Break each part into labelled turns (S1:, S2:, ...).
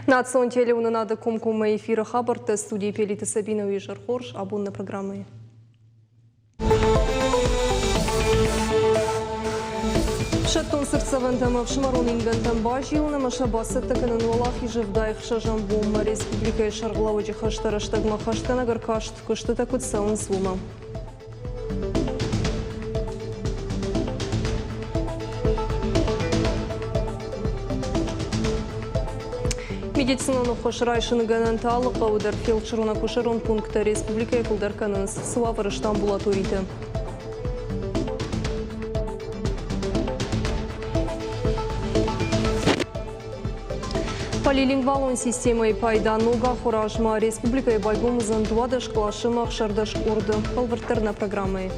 S1: Национ телеуны надо комкума эфира хабарта студии Пелита Сабинова и Жархорж абунна программы. Шаттон сырцавантама в Шмарон ингантам бажилна машабасы таканын олах и живдайх шажам бомма республика и шарглаводжи хаштараштагма хаштана гаркашт кошты такут саун слума. Медицинаны хошрайшыны гананталы қауыдар фельдшеруна кушарон пункта республика и кулдарканын сывавырышты амбулаториты. Полилингвалон системой пайдануга хуражма республика и байгумызын дуадыш клашымах шардаш урды полвартерна программы.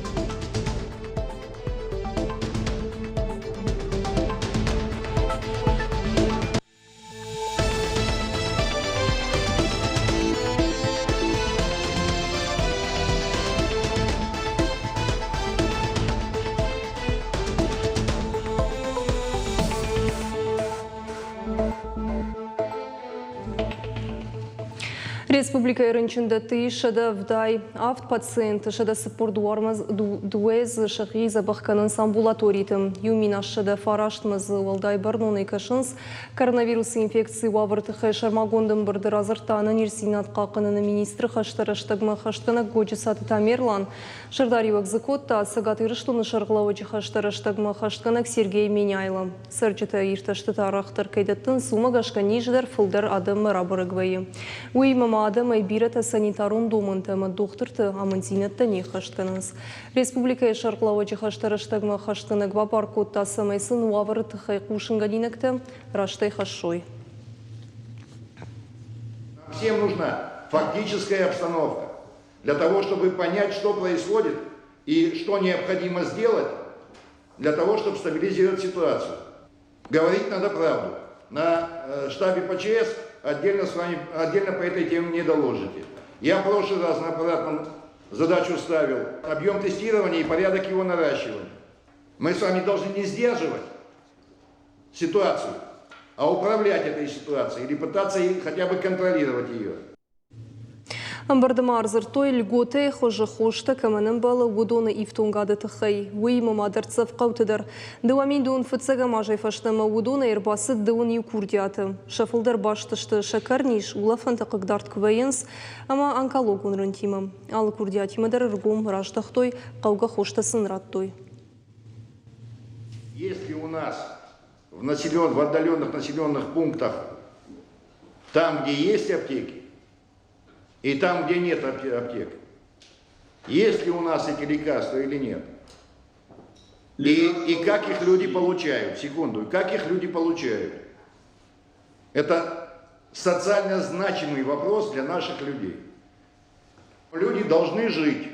S1: Республика Ирынчында шада вдай авт пациент шада саппор дуэз шахи забахканын амбулаторитым. Юмина шада фараштмыз валдай барнуны кашынс коронавирус инфекции вавырты шармагондым барды разыртаны нирсинат қақынын министрі хаштараштагма хаштана годжисаты тамерлан. Шардари вакзыкотта сагатырыштуны шарглавочи хаштараштагма хаштанак Сергей Меняйло. Сырчыта ирташты тарахтар кайдаттын сумагашка ниждар фылдар адымы рабырыгвайы. Уймама адам айбирата санитарун думынтамы докторты амантинатта не хаштаныз. Республика и шарглавочи хаштараштагма хаштанак вапаркотта самайсын уавырыты хайкушынганинакта раштай хашой.
S2: Всем нужна фактическая обстановка для того, чтобы понять, что происходит и что необходимо сделать для того, чтобы стабилизировать ситуацию. Говорить надо правду. На штабе ПЧС отдельно по этой теме не доложите. Я в прошлый раз на аппаратном задачу ставил объем тестирования и порядок его наращивания. Мы с вами должны не сдерживать ситуацию, а управлять этой ситуацией или пытаться хотя бы контролировать ее.
S1: Амбардама арзыртой льготы хожа хошта каманын балы удоны ифтунгады тахай. Уйма мадарцев қаутыдар. Дуамин дуын фыцага мажай фаштама удоны ирбасы дуын юкурдиаты. Шафылдар баштышты шакарниш улафанта қыгдарт квайенс, ама онкологун рынтима. Алы курдиатимадар ргум раштахтой қауга хоштасын раттой.
S2: Если у нас в отдаленных населенных пунктах, там, где есть аптеки, и там, где нет аптек, есть ли у нас эти лекарства или нет? И как их люди получают? Секунду. Как их люди получают? Это социально значимый вопрос для наших людей. Люди должны жить.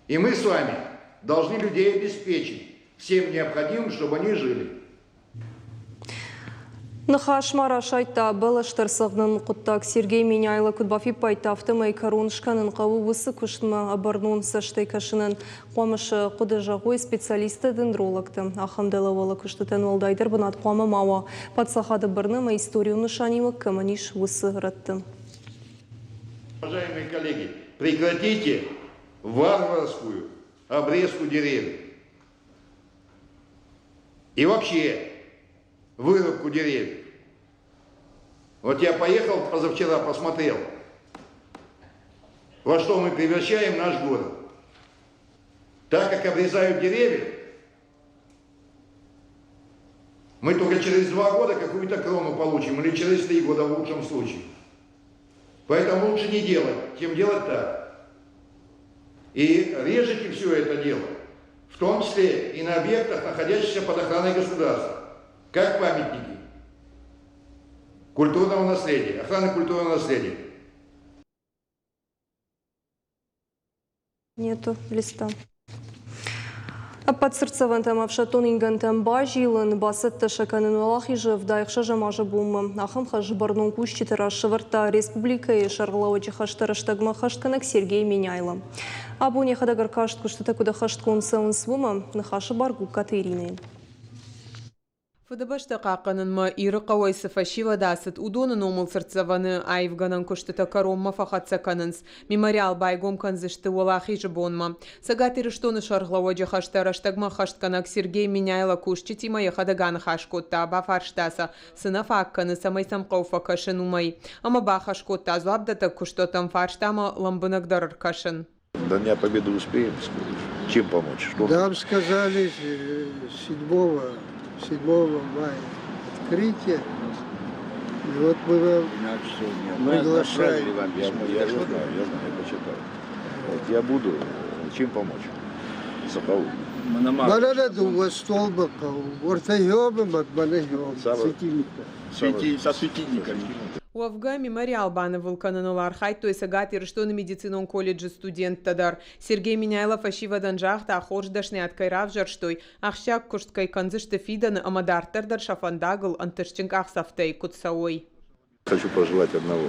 S2: И мы с вами должны людей обеспечить всем необходимым, чтобы они жили.
S1: Нахашмара шайта балаштарсагнын куттак Сергей Меняйло кудбафи пайтафты майкарун шканын қаву высы күшінма абарнун саштай кашынын қомышы құды жағой специалисты дендрологты. Ахамдалавалы күштітен олдайдыр бұнат қомы мауа. Патсахады бірнымы историю шанимы каманиш высы ратты.
S2: Уважаемые коллеги, прекратите варварскую обрезку деревьев. И вообще вырубку деревьев. Вот я поехал позавчера, посмотрел, во что мы превращаем наш город. Так как обрезают деревья, мы только через 2 года какую-то крону получим, или через 3 года в лучшем случае. Поэтому лучше не делать, чем делать так. И режете все это дело, в том числе и на объектах, находящихся под охраной государства. Как памятники культурного наследия, охраны культурного наследия.
S1: Нету листа. Подсырцевантам авшатон ингантам бажилын басет ташаканын валахижы вдайықша жамажы бумы. Ахым хажы барнун кущитара шывырта республика и шарғылауы хаштараштагма хаштканак Сергей Меняйлы. Абуне хадагар кашт куштата куда хашткон саун свума нахашы баргу Катерины.
S3: Фыдабашта қаққанын ма иры қауайсы фашива дасыт удонын омылсыртсаваны айвганан күштіті каромма фақатсаканынс. Мемориал байгом канзышты олахи жыбонма. Сагатыры штоны шарғлауаджы хаштараштагма хаштканак Сергей Меняйла кушчитима яхадаган хашкотта ба фарштаса. Сына фаққаны самай самқауфа кашын умай. Ама ба хашкотта злабдата куштотам фарштама ламбынак дарыр кашын.
S4: До Дня Победы успеем, чем помочь? Что?
S5: Нам сказали 7 мая открытие. И вот мы вам приглашаем.
S4: Я знаю, я почитал. Вот, я буду. Чем помочь? Сахау.
S5: Мананадува столбака, ортаёбы, матманаёбы.
S4: Со светильниками.
S3: У Афга мемориал баны вулканынылар хайтой сагатыр штоны медицинон колледжі студент тадар. Сергей Меняйлов ашивадан жақта ахорждашны откайрав жарштой. Ахшак кушткай канзышты фиданы амадартардар шафандагыл антышчинг ахсафтай кутсауой.
S4: Хочу пожелать одного.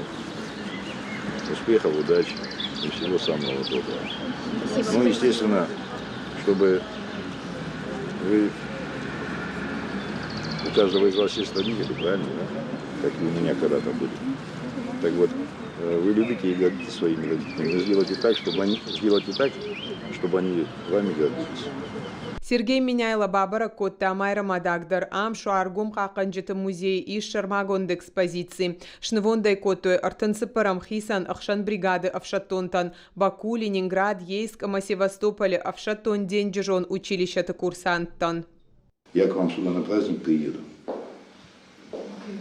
S4: Успехов, удачи и всего самого доброго. Ну, естественно, чтобы вы у каждого из вас есть родители, правильно, да? Как и у меня когда-то были. Так вот, вы любите и гордитесь своими родителями. Но сделайте так, чтобы они вами гордились.
S3: Сергей Меняйла бабара котта майра мадагдар ам шуаргум қақанжыты музей иш шармагонд экспозиции. Шнывондай коттой артынсы парам хисан ахшан бригады Авшатонтан Баку, Ленинград, Ейск, ама Севастополе Авшатон день джон училища-то курсанттан.
S4: Я к вам сюда на праздник приеду.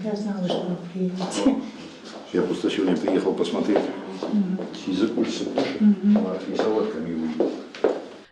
S6: Я знала, что вы приедете.
S4: Я просто сегодня приехал посмотреть. Язык учится кушать. И салатками увидел.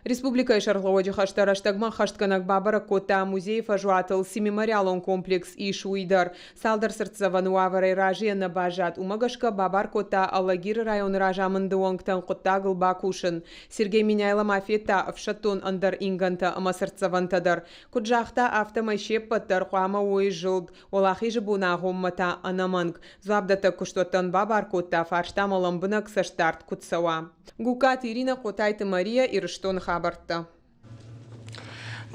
S3: Республика и Шарловоджи хаштараштагма хаштканак бабара кота музей фажуатыл мемориалон комплекс и шуидар. Салдар сыртсавану аварай ражия на бажат. Умагашка бабар кота Аллагир район ражамын дуонгтан коттагыл бакушын. Сергей Меняйла мафета Авшатон андар инганта ама сыртсавантадар. Куджахта автомайшеппаттар хуама ой жылд. Олахи жыбуна гоммата анаманг. Злабдата куштотан бабар кота фарштам оламбынак саштарт кутсава. Гукат Ирина Котайты Мария и Рыштон Хабарта.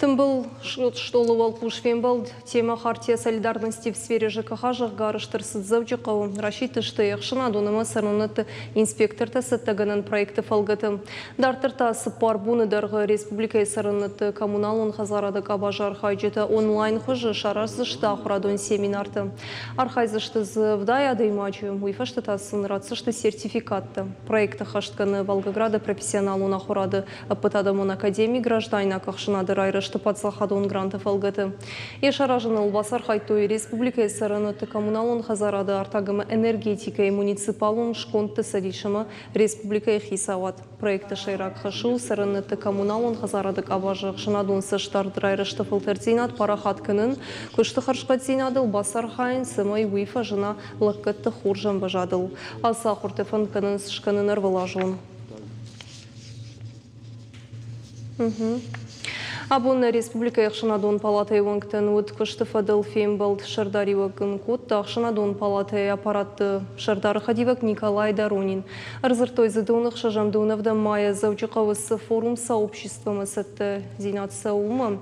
S1: Тым был штолы волкушвен тема хартия солидарности в сфере ЖКХ жахгарыштыр сыдзавджықау рашитышты яқшына донымы сарнанаты инспекторта саттаганын проекты фалгаты. Дартырта сыпар буны дарғы республика сарнанаты коммуналын хазарадық абажар хайджеті онлайн хыжы шаразышты ахурадон семинарты. Архайзышты зывдай адаймачу, уйфашты тасын рацышты сертификатты. Проекты хаштканы Волгограда профессионалун ахурады апытадамон академии граждайна кақшынады райрышты подсахадон грантов алгаты. Ешаражын Албасар хайтой республика сараныты коммуналун хазарады артагымы энергетика и муниципалун шконты садишымы республика хисават. Проекты шайрак хашу сараныты коммуналун хазарадык абажық шынадун сыштарды райрышты филтердинат парахаткынын күшті харшқатзинады Албасар хайын сымай уйфа жына лыққытты хуржан бажадыл. Аса хуртефан кынын сышканын арвылажун. Абон республика яхшынадон палатай вангтен уд кышты фадыл фембалд шардаривагын код тахшынадон палатай аппаратты шардары хадивак Николай Доронин. Арзыртой задонных шажамдоновда мая завчықавысы форум сообщества мысатты зинат саума.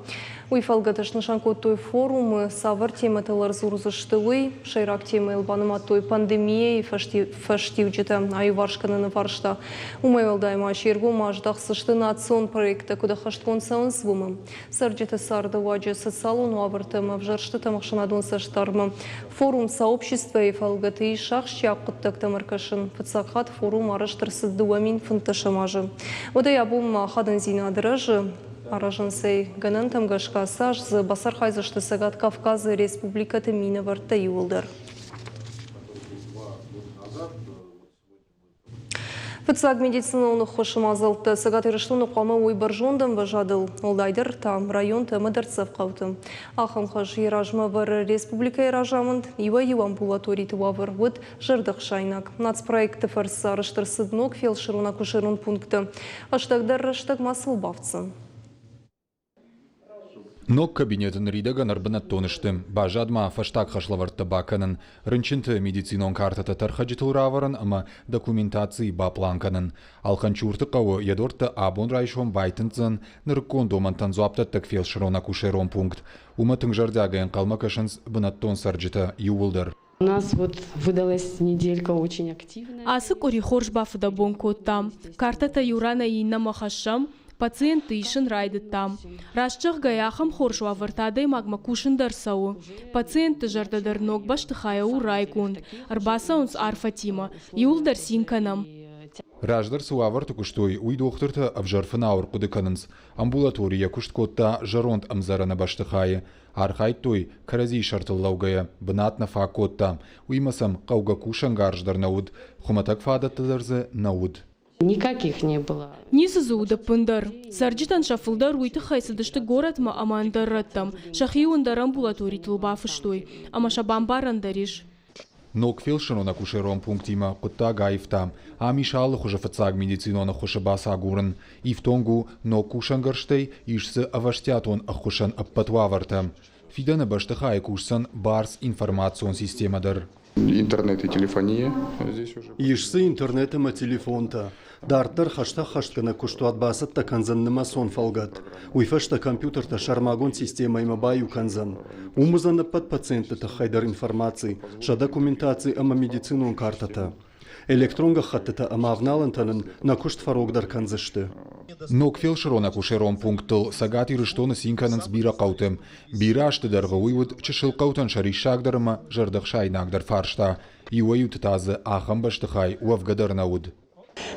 S1: Уйфалгатышны шанкоттой форумы савар тематылар зурзыштывый, шайрак темы илбаныматтой пандемия и фаштивджеті айваршканыны варшта. Умайвалдайма шергу маждақ сышты национ проекта куда хашткон саун звумы. Сарджеті сарды ваджи социалун уавыртымы в жаршты тамақшынадон саштармы. Форум сообщества и фалгаты и шахшчи ақыттық тамаркашын. Фацахат форум арыштырсы дуамин фынташамажы. Ода ябум хадын зинадыражы. Аражансей ганан тамгашка саж з басар хайзышты сагат Кавказы республикаты мина варта юлдар. Фыцаг медицинауны хошым азалты сагат ирышлыны қамы ойбар жондым важадыл. Олдайдыр там район тымыдырцев қауты. Ахым хаш еражмы вар республика еражамынд, ива амбулаторий тывавыр вуд жырдық шайнак. Нацпроекты фарсы арыштырсы днок фелшыруна кушырун пункты. Аштагдар раштаг масыл бавцы.
S7: Нок кабинетін ридаган арбынат тоныштым. Бажадма фаштак хашлаварты баканын. Рынчынты медицинон картата тархаджитылраварын, ама документации бапланканын. Алханчурты қауы ядорты абон райшон байтынцын, ныркон домантан зуаптаттак фелширона кушерон пункт. Уматың жардагайын қалмакашынс бынаттон сарджита ювылдар.
S8: У нас вот выдалась неделька очень активная.
S9: Асык орихорж бафыда бонко там. Картата юрана и намахашам. Пациенты ишин райды там. Рашчық гаяхам хоршуа вартадай магма кушын дарсау. Пациенты жардадар ног баштыхая у райкунд. Арбаса унс арфатима. Юлдар синканам.
S7: Раждар суаварты куштой уй докторты абжарфын ауыр кудыканынс. Амбулатория кушткотта жаронт амзарана баштыхая. Архайт той карази шартыллаугая. Бынатна факотта. Уймасам қауга кушан гарждар науд. Хуматак фадаттыларзы науд.
S8: Никаких не было.
S9: Нисызуда пындар. Сарджитан шафылдар уйты хайсылдышты горатма амандарраттам. Шахиундар амбулаторий тылбафыштой. Ама шабамбаран дариш.
S7: Нок фелширона кушерон пунктима кутта гаифта. Ами шалы хуже фацаг медицинона хуше баса гурен. И в тонгу нок кушан гарштей ишсы аваштятон ахушан аппатваварта. Фидана баштыхай кушсан барс информацион системадар.
S10: Интернет и телефония здесь уже.
S11: Ишсы интернетом и телефонта. Дартар хашта хашткана кушту отбасат та канзанныма сон фалгат. Уйфашта компьютер-та шармагон система има баю канзан. Умузана под пациента та хайдар информации, ша документации ама медицинун картата. Электронга хаттата ама авналантанын на кушт фарогдар канзышты.
S7: Нок фелширона кушерон пунктыл сагати рыштоны синканын сбира қаутым. Бира аштыдарғы уйвуд чышыл қаутан шари шагдарыма жардық шайнагдар фаршта. И уают тазы ахам баштыхай уавгадар науд.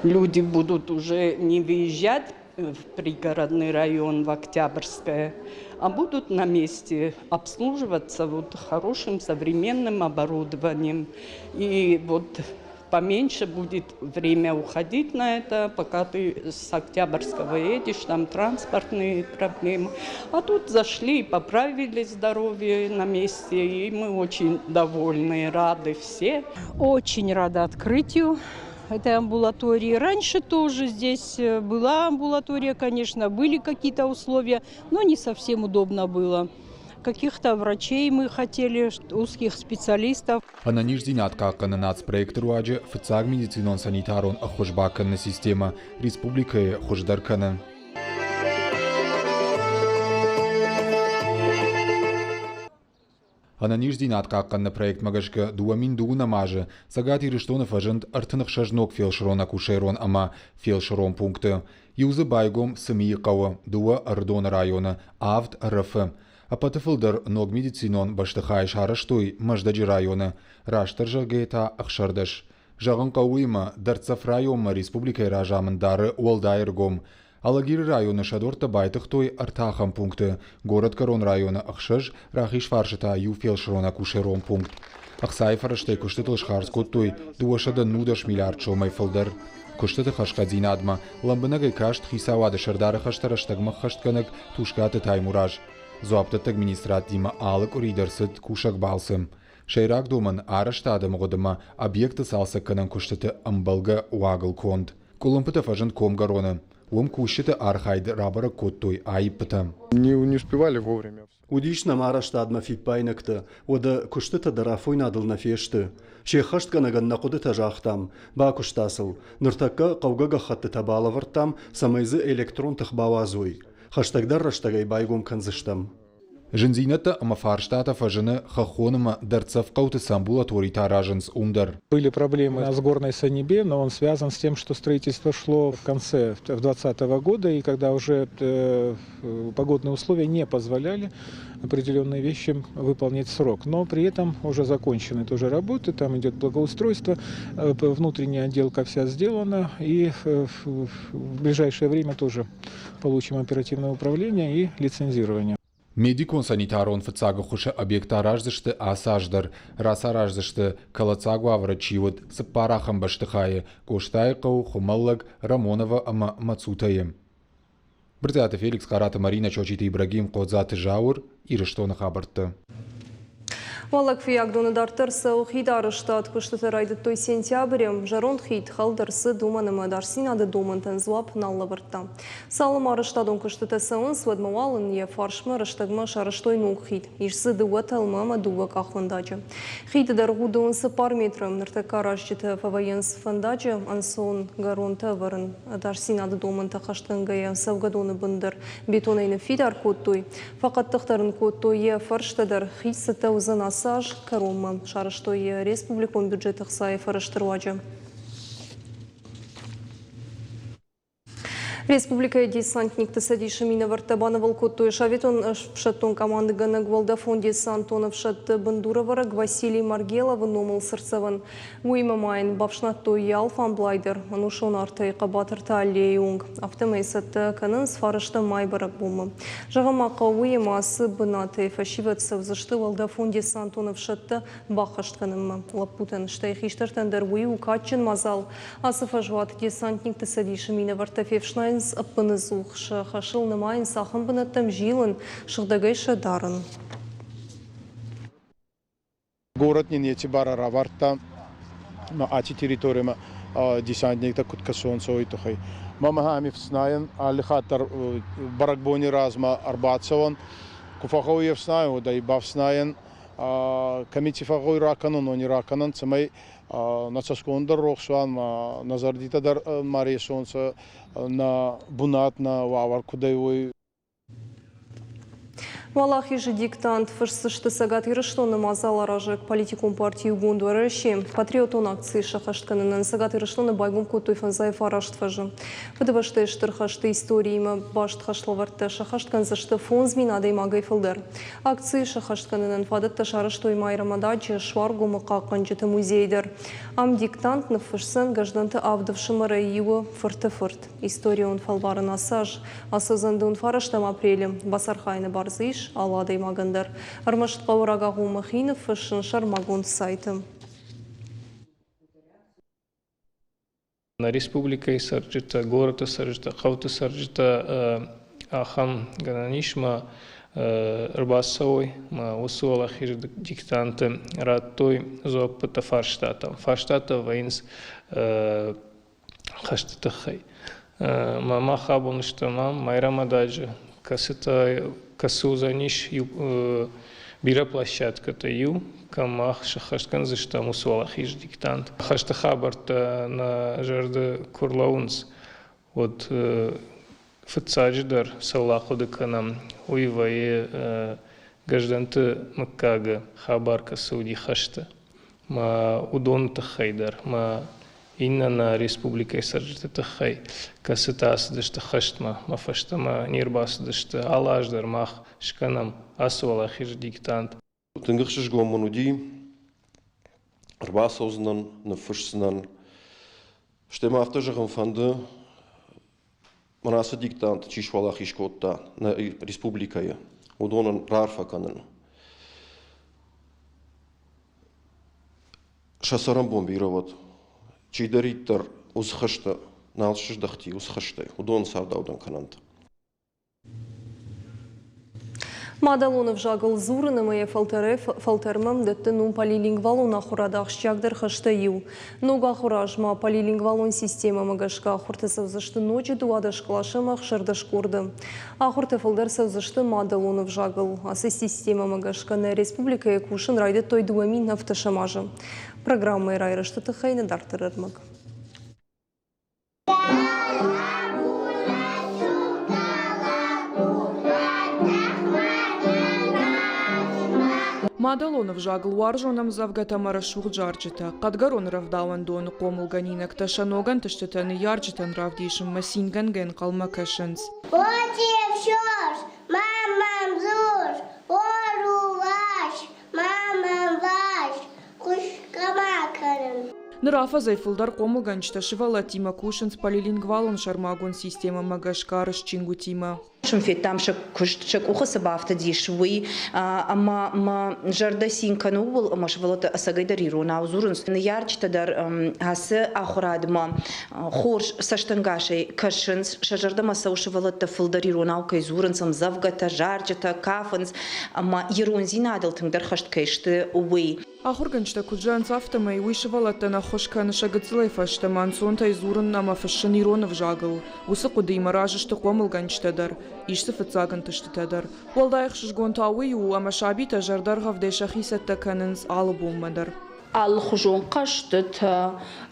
S12: Люди будут уже не выезжать в пригородный район, в Октябрьское, а будут на месте обслуживаться вот хорошим современным оборудованием. И вот поменьше будет время уходить на это, пока ты с Октябрьского едешь, там транспортные проблемы. А тут зашли и поправили здоровье на месте, и мы очень довольны, рады все.
S13: Очень рада открытию этой амбулатории. Раньше тоже здесь была амбулатория, конечно, были какие-то условия, но не совсем удобно было. Каких-то врачей мы хотели, узких специалистов.
S7: Ананиждинат каканы нацпроектор уаджи фцаг медицинон санитарон ахушбаканна система республикая хуждарканы. Ананиждинат каканы проект магашка дуамин дуна мажи сагати рештона фажент артынық шажнок фелширона кушерон ама фелширон пункты. Юзы байгом сымии қауы дуа ардон района авд рф. Апатыфылдар ног медицинон баштыхай шарыштой маждаджи районы. Раштар жагейта ақшардаш. Жағын қауыйма дарцаф районма республикай ражамын дары уалдайыргом. Алагир районы шадорта байтыхтой артахам пункты. Город Корон районы ақшыж рахиш фаршыта ю фелширона кушерон пункт. Ақсай фарыштай күштытыл шхарскоттой дуашада нудаш миллиард шомай фылдар. Күштыты хашқадзин адма ламбынагай кашт хисавады шардары хаштараштагма хаштканак тушкаты таймураж. Зуаптат администратима алык уридерсыт кушак балсым. Шейрак думан араштадым годыма объекты салса канан күштыты амбалга уагыл конд. Кулымпыты фажын комгароны. Ум кушыты архайды рабара коттой айыппытым.
S10: Не успевали вовремя.
S11: Удишна мараштадма фиппайнакты, ода куштыта дарафой надыл на фешты. Шейхаштканаган накуды тажахтам, ба куштасыл. Ныртакка қаугага хатты табалавыртам, самайзы электрон тахбавазуй. Хаштагдар раштагай байгом канзыштам.
S7: Жензината ама фарштата фажыны хахоныма дарцав қауты амбулаторий таражынс умдар.
S14: Были проблемы с горной Санибе, но он связан с тем, что строительство шло в конце 2020 года, и когда уже погодные условия не позволяли определенные вещи выполнить в срок. Но при этом уже закончены тоже работы, там идет благоустройство, внутренняя отделка вся сделана, и в ближайшее время тоже получим оперативное управление и лицензирование.
S7: Медикон санитарон фцага хуша объекта раждышты асаждар, раса раждышты калацагу аврачивот с парахам баштыхае, коштайкау хумаллаг Рамонова ама Мацутаем. Брзята Феликс Карата Марина Чочиты Ибрагим Кодзаты Жаур и Рештона Хабарта.
S1: Валак фиягдоны дартырсы ухидар штат кыштытырайды той сентябрем жарон хит халдырсы думанымы дарсинады домынтын зуап наллы бұртта. Салым арыштадон кыштытысыын свадмавалын е фаршмы рыштагмы шарыштой нуг хит. Ишсы дуа талмама дуа кахвындачы. Хиты даргудуынсы пар метрым ныртакарашчыты фавайынс фандачы ансон гаронты варын дарсинады домынты қаштынгая савгадоны бындыр бетонайны фидар кодтой. Фақат тықтарын кодтой е фарштадар хитсыты узын Саж Карума, шарыштой республикон бюджетах сай фараштырваджа. Республика десантник тысадиши мина вартабана волкоттой шаветон шаттон команды ганаг волдафон десантонов шат бандуровараг Василий Маргелов номал сырцеван. Уйма майн бавшнаттой ялфан блайдер анушон артай кабатырта аллеюнг. Автомейсат канын сфарышта майбарак бумы. Жағамақа уйма асы бынаты фашиватсов зашты волдафон десантонов шатты бахаштканымы. Лапутан штайхиштартандар уйу качын мазал. Асы фажуат десантник тысадиши мина вартафевшнай аппынызух хашыл нымайын сахын бынаттым жилын шықдагайшы дарын.
S10: Город не бара раварта, ати территория десантник куткасон сойтухай. Мама хамив знаен, алихатар баракбони разма арбатсован, куфахоев знаю, да и бав знаен, комитифахой раканон, но не раканон, цемай нацаскондар рохсван, назардитадар мария солнца, на бунат, на вавар кудаевой.
S1: Валахи же диктант фашсышты сагат ирыштоны мазал аражек политикум партию гундуарыши. Патриотон акции шахаштканынан сагат ирыштоны байгум кутой фанзайф араштфажы. Выдавашты штырхашты историяма башт хашлаварты шахашткан зашты фонзмин адай магай фылдыр. Акции шахаштканынан фадатта шарыштой майрамадачы шваргу мықақанжыты музейдер. Ам диктант на фашсын гажданты авдавшымара его фырты-фырт. История он фалбарын асаж. Асазанды он фараштам апрелем. Басархайны барзыш. Алладай магандар. Армашт қауырага ғумахинов фашыншар магон сайты.
S15: На республика сарджита, город сарджита, хауты сарджита, ахам гананишма, рбасовой, усуала хир диктанты, раттой зопыта фарштата. Фарштата воинс хаштатахай. Мама хабун штамам, майрамададжи, касыта касузаниш бира площадка-то ю, камах шахашткан заштам усуала хир диктант. Хаштахабарта на жарды курлаунс, вот фацадждар саллахуды канам уйвае гажданты маккага хабарка сауди хашта. Ма удон тахайдар, ма инна на республика сарджита тахай. Касытас дышта хаштма, ма фаштама нирбас дышта алаждар мах шканам асуала хир диктант.
S16: Тынгықшыш гомонуди, рбасаузынан, нафышсынан, штема автожығын фанды, манасы диктант чишвала хишкотта на республикая, удонан рарфаканын. Шасарам бомбироват, чидариттар узхашта, налшыждахти узхаштай, удон сардаудан канант.
S1: Мадалонов жагыл зурыны мое фалтермам детты нум полилингвалон ахурадах щагдыр хаштаю. Нога хурашма полилингвалон система магашка ахуртысов зашты ночи дуадаш клашамах шардаш курды. Ахурты фалдер савзашты Мадалонов жагыл. Асы система магашка на республика якушын райды той дуамин автошамажы. Программа райрышты тыхайны дартырырмак.
S17: Мадалонов жагыл варжонам завгатамара шурджарджита. Кадгарон равдауан дону комулганинак ташаноган таштатаны ярджитан равдишим масинганген калмакашанс.
S18: Отев шош, мамам зуш, ору ваш, мамам ваш, кушкамакарым.
S17: Нрафа зайфулдар комулганчта шивала тима кушанс полилингвалон шармагон система магашкарыш чингу тима.
S19: شنفيت تام شك أخص بافت دي شوي أما جردسين كانوا أما شغلات أساقيدر يرونا وزورن نيارج تدر هس آخراد ما خورش سشتنگاشي كشنس شجرد ما سو شغلات تفلدر يرونا وكيزورن سمزفقة جارجة كافنس أما يرون زينادل تندر خشت كيشت وي
S17: Ахурганчта куджан цафтама и вышивалата на хошка на шагацлей фашта мансонта изуран нама фашшан иронов жагал. Усакуда има ражашта хомылганчтадар. Ишса фацаганташтадар. Валдайх шишгонтауи у ама шабита жардар гавдешахисатта канынс албумадар.
S20: الخجون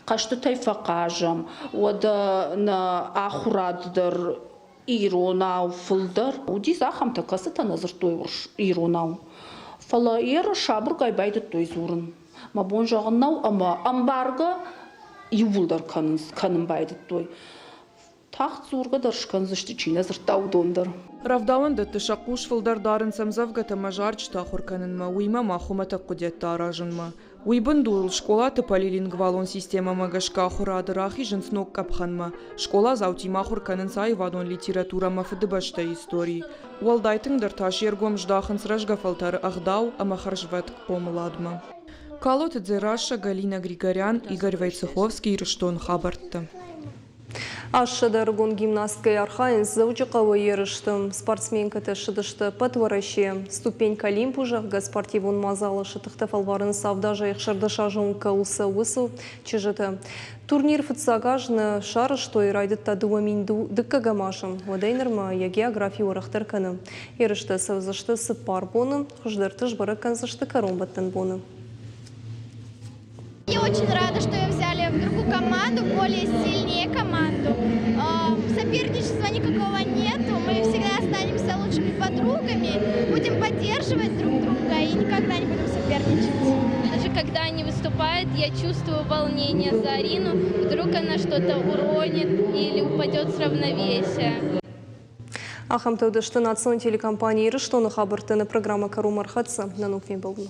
S20: قشتت فقاجم ودا نا آخراد در إيرونا وفلدر ودي زاخم تكاستا نظرتو إيرونا فلا ير شابر قاي بايدت تويزورن ما بونجاغناو أما أمبارغا يولدر كانن بايدت توي تحت زورغا درشكن زشتيچي نظرتاو дондер
S17: Равдауан да тышакуш фылдар дарын самзавгата мажарч тахурканынма уйма махумата кудетта аражынма. Уйбын дуыл школаты полилингвалон система магашка хурады рахи жынснок капханма. Школа заути махурканын сай вадон литература мафыдыбашта истории. Уалдайтыңдар таш ергом ждахын сражга фалтары ахдау, амахаржвет помыладма. Калот Дзераша, Галина Григорян, Игорь Войцеховский, Рыштон Хабартта.
S1: Ашшадаргун гимнасткой архаин заучикова ерыштым. Спортсменка тешидышты патваращи. Ступенька Олимпужа, спортивун мазалы шытықты фалварын савдажа ихшардыша жонка усы высу чижыты. Турнир футсагажны шары что и райдыт тадуаминду дыкка гамашым. Вадайнырма я географию урахтар каны. Ерышты савзышты сыпар боны, хуждыртыш баракан зышты каромбаттан боны.
S21: Я очень рада, что ее взяли в другую команду, более сильнее команду. Соперничества никакого нету, мы всегда останемся лучшими подругами, будем поддерживать друг друга и никогда не будем соперничать.
S22: Даже когда они выступают, я чувствую волнение за Арину, вдруг она что-то уронит или упадет с равновесия.
S1: Ахамтаудышты национальной телекомпании Рыштоны хабыртыны программа Кару Мархатса на Нуквин Болгну.